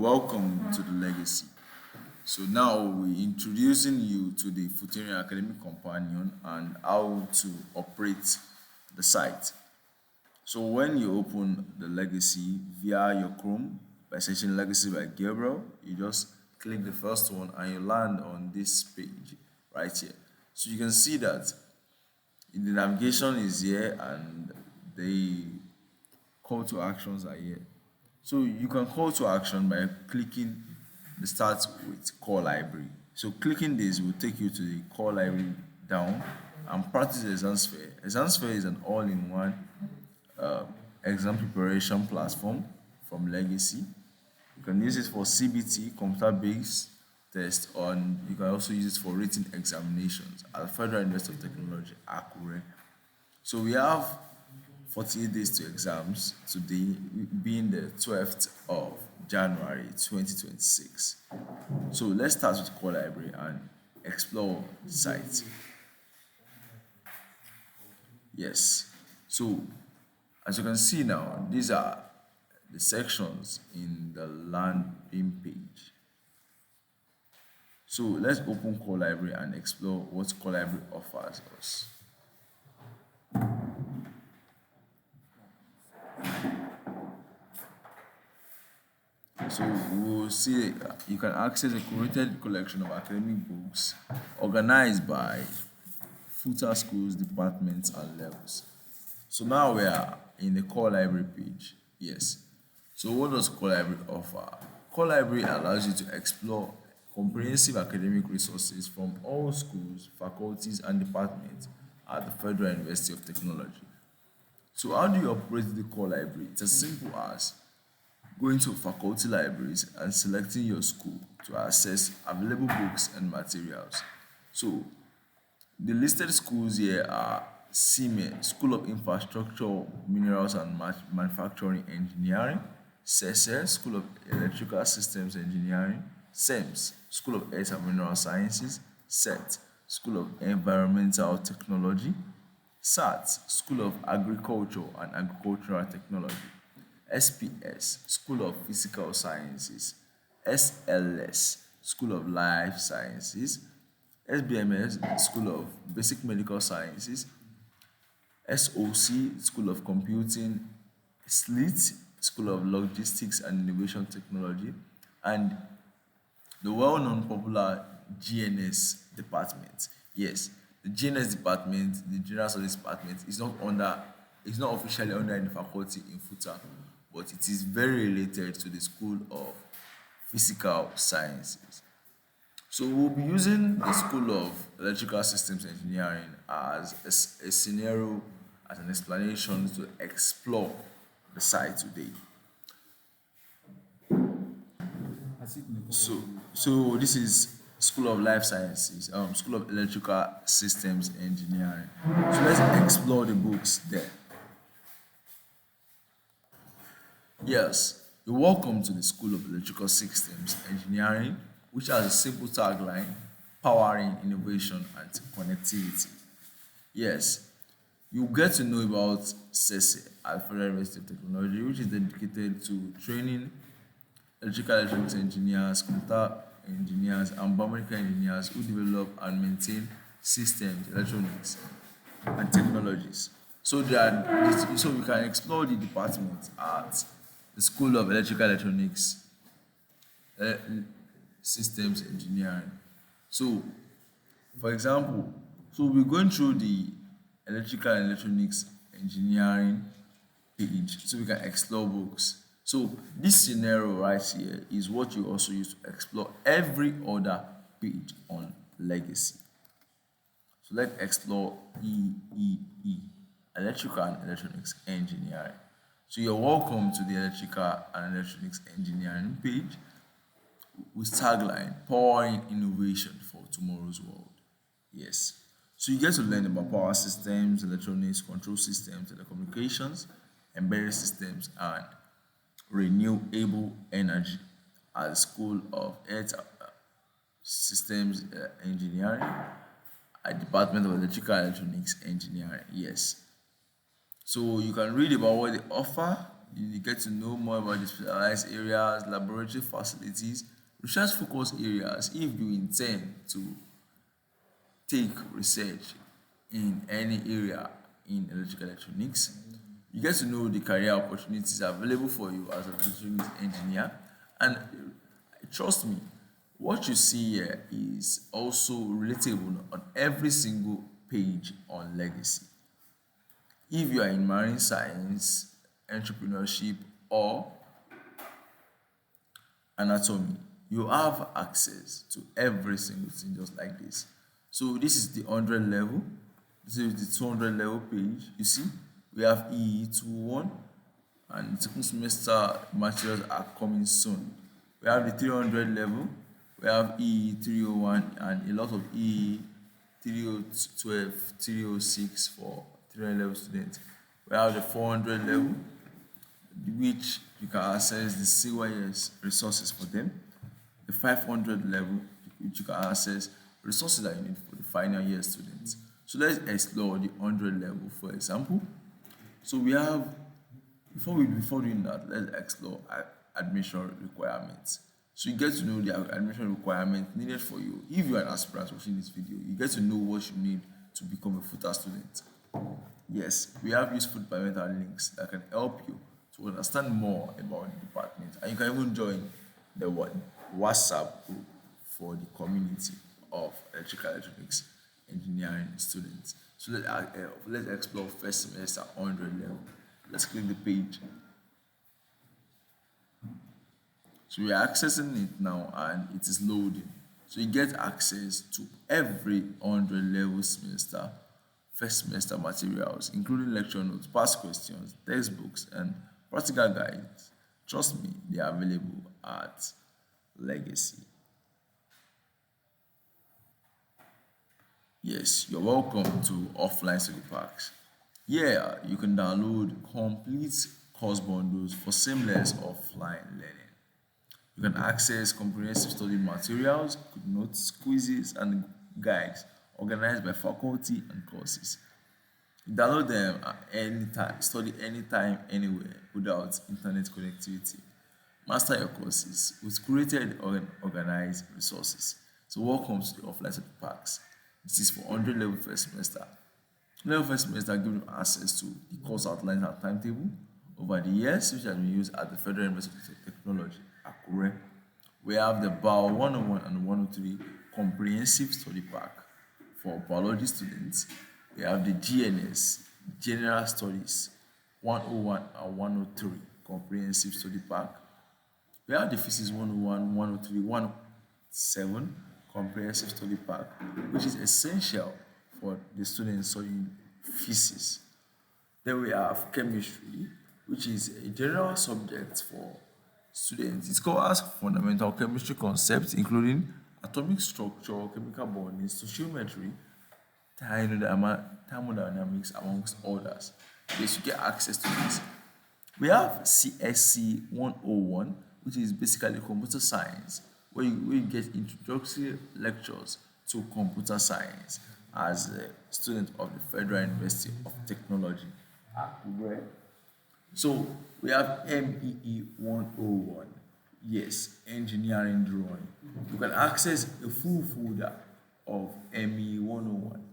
welcome to the legacy. So now we're introducing you to the Futerian Academic Companion and how to operate the site. So when you open the legacy via your Chrome by searching Legacy by Gabriel, you just click the first one and you land on this page right here. So you can see that the navigation is here and the call to actions are here. So you can call to action by clicking the start with core library. So clicking this will take you to the core library down and practice exam sphere. Exam sphere is an all-in-one uh, exam preparation platform from Legacy. You can use it for CBT, computer-based test, and you can also use it for written examinations at Federal University of Technology, Akure. So we have 48 days to exams today, being the 12th of January 2026. So let's start with core library and explore the site. Yes. So as you can see now, these are the sections in the landing page. So let's open core library and explore what core library offers us. So we will see you can access a curated collection of academic books organized by FUTA schools, departments, and levels. So now we are in the core library page. Yes. So what does core library offer? Core library allows you to explore comprehensive academic resources from all schools, faculties, and departments at the Federal University of Technology. So how do you operate the core library? It's as simple as going to faculty libraries and selecting your school to access available books and materials. So the listed schools here are CIME, School of Infrastructure, Minerals and Manufacturing Engineering; SESE, School of Electrical Systems Engineering; SEMS, School of Earth and Mineral Sciences; SET, School of Environmental Technology; SAT, School of Agriculture and Agricultural Technology; SPS, School of Physical Sciences; SLS, School of Life Sciences; SBMS, School of Basic Medical Sciences; SOC, School of Computing; SLIT, School of Logistics and Innovation Technology; and the well-known popular GNS department. Yes, the GNS department, the General Studies department, is not officially under any faculty in FUTA, but it is very related to the School of Physical Sciences. So we'll be using the School of Electrical Systems Engineering as a scenario, as an explanation to explore the site today. So this is School of Life Sciences, School of Electrical Systems Engineering. So let's explore the books there. Yes, you're welcome to the School of Electrical Systems Engineering, which has a simple tagline: powering innovation and connectivity. Yes, you get to know about SESE at Federal University of Technology, which is dedicated to training electrical electronics engineers, computer engineers, and biomedical engineers who develop and maintain systems, electronics, and technologies. So we can explore the department at the School of Electrical Electronics uh, Systems Engineering. So, for example, so we're going through the Electrical and Electronics Engineering page so we can explore books. So this scenario right here is what you also use to explore every other page on Legacy. So let's explore EEE, Electrical and Electronics Engineering. So you're welcome to the Electrical and Electronics Engineering page with tagline powering innovation for tomorrow's world. Yes. So you get to learn about power systems, electronics, control systems, telecommunications, embedded systems, and renewable energy at the School of Earth Systems Engineering at Department of Electrical Electronics Engineering. Yes. So you can read about what they offer You get to know more about the specialized areas, laboratory facilities, research focused areas if you intend to take research in any area in electrical electronics. You get to know the career opportunities available for you as an electronics engineer. And trust me, what you see here is also relatable on every single page on legacy. If you are in marine science, entrepreneurship, or anatomy, you have access to every single thing just like this. So this is the 100 level, this is the 200 level page. You see, we have E21 and second semester materials are coming soon. We have the 300 level, we have E301 and a lot of E3012, 306 for 300 level students. We have the 400 level, which you can access the CYS resources for them. The 500 level, which you can access resources that you need for the final year students. So let's explore the 100 level, for example. So we have, before doing that, let's explore admission requirements. So you get to know the admission requirement needed for you. If you are an aspirant watching this video, you get to know what you need to become a FUTA student. Yes, we have useful departmental links that can help you to understand more about the department, and you can even join the WhatsApp group for the community of electrical electronics engineering students. So let's explore first semester 100 level. Let's click the page. So we are accessing it now and it is loading. So you get access to every 100 level semester, first semester materials, including lecture notes, past questions, textbooks, and practical guides. Trust me, they are available at Legacy. Yes, you're welcome to offline study packs. Yeah, you can download complete course bundles for seamless offline learning. You can access comprehensive study materials, good notes, quizzes, and guides organized by faculty and courses. You download them at any time, study anytime, anywhere without internet connectivity. Master your courses with curated and organized resources. So welcome to the offline study packs. This is for 100 level first semester. Level first semester gives you access to the course outlines and timetable over the years, which has been used at the Federal University of Technology, Akure. We have the BAO 101 and 103 comprehensive study pack for biology students. We have the GNS, General Studies 101 and 103 comprehensive study pack. We have the Physics 101, 103, 107 comprehensive study pack, which is essential for the students studying physics. Then we have chemistry, which is a general subject for students. It covers fundamental chemistry concepts, including atomic structure, chemical bonding, stoichiometry, thermodynamics, amongst others. Yes, you get access to this. We have CSC 101, which is basically computer science, where you get introductory lectures to computer science as a student of the Federal University of Technology, Akure. So we have MEE 101. Yes, engineering drawing. You can access a full folder of MEE 101.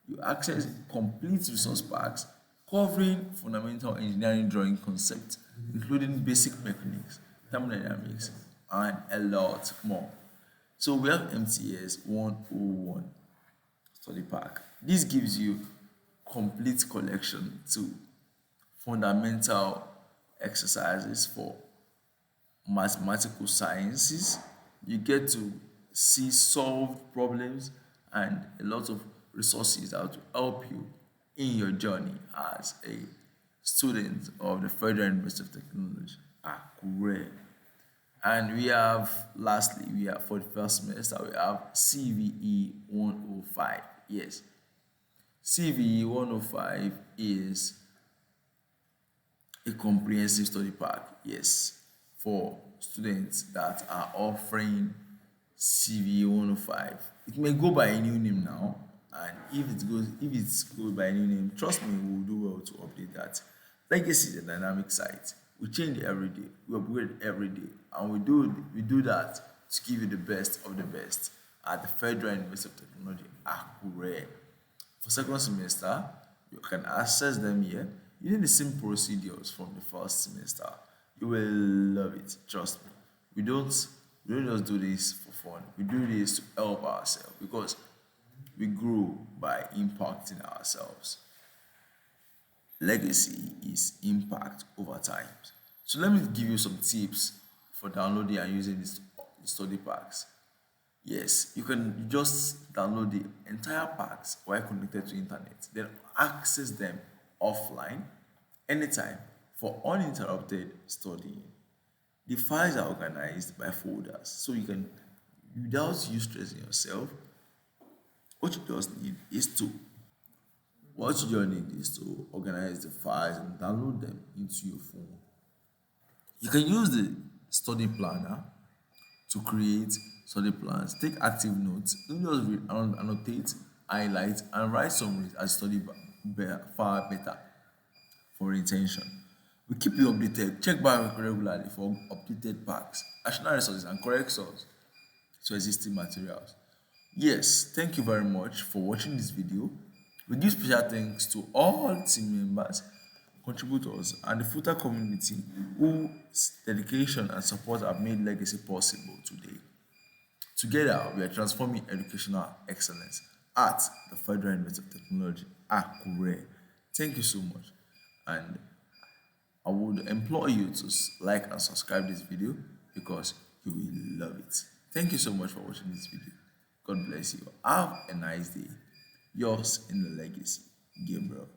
You access complete resource packs covering fundamental engineering drawing concepts, including basic mechanics, thermodynamics, and a lot more. So we have MTS 101 study pack. This gives you complete collection to fundamental exercises for mathematical sciences. You get to see solved problems and a lot of resources that will help you in your journey as a student of the Federal University of Technology, Akure. And we have, lastly, we have for the first semester, we have CVE 105. Yes, CVE 105 is a comprehensive study pack, yes, for students that are offering CVE 105. It may go by a new name now, and if it's goes by a new name, trust me, we'll do well to update that. Legacy is a dynamic site We change every day, we upgrade every day, and we do that to give you the best of the best at the Federal University of Technology, Akure. For second semester, you can access them here using the same procedures from the first semester. You will love it, trust me. We don't we don't just do this for fun. We do this to help ourselves because we grow by impacting ourselves. Legacy is impact over time. So let me give you some tips for downloading and using these study packs. Yes, you can just download the entire packs while connected to internet, then access them offline anytime for uninterrupted studying. The files are organized by folders, so you can, without you stressing yourself, what you just need is to what you just need is to organize the files and download them into your phone. You can use the study planner to create study plans, take active notes, don't just read, annotate, highlight, and write summaries as study far better for retention. We keep you updated. Check back regularly for updated packs, additional resources, and correct source to existing materials. Yes, thank you very much for watching this video. We give special thanks to all team members, contributors, and the FUTA community whose dedication and support have made Legacy possible today. Together, we are transforming educational excellence at the Federal University of Technology, Akure. Thank you so much. And I would implore you to like and subscribe this video because you will love it. Thank you so much for watching this video. God bless you. Have a nice day. Yours in the legacy, Gabriel.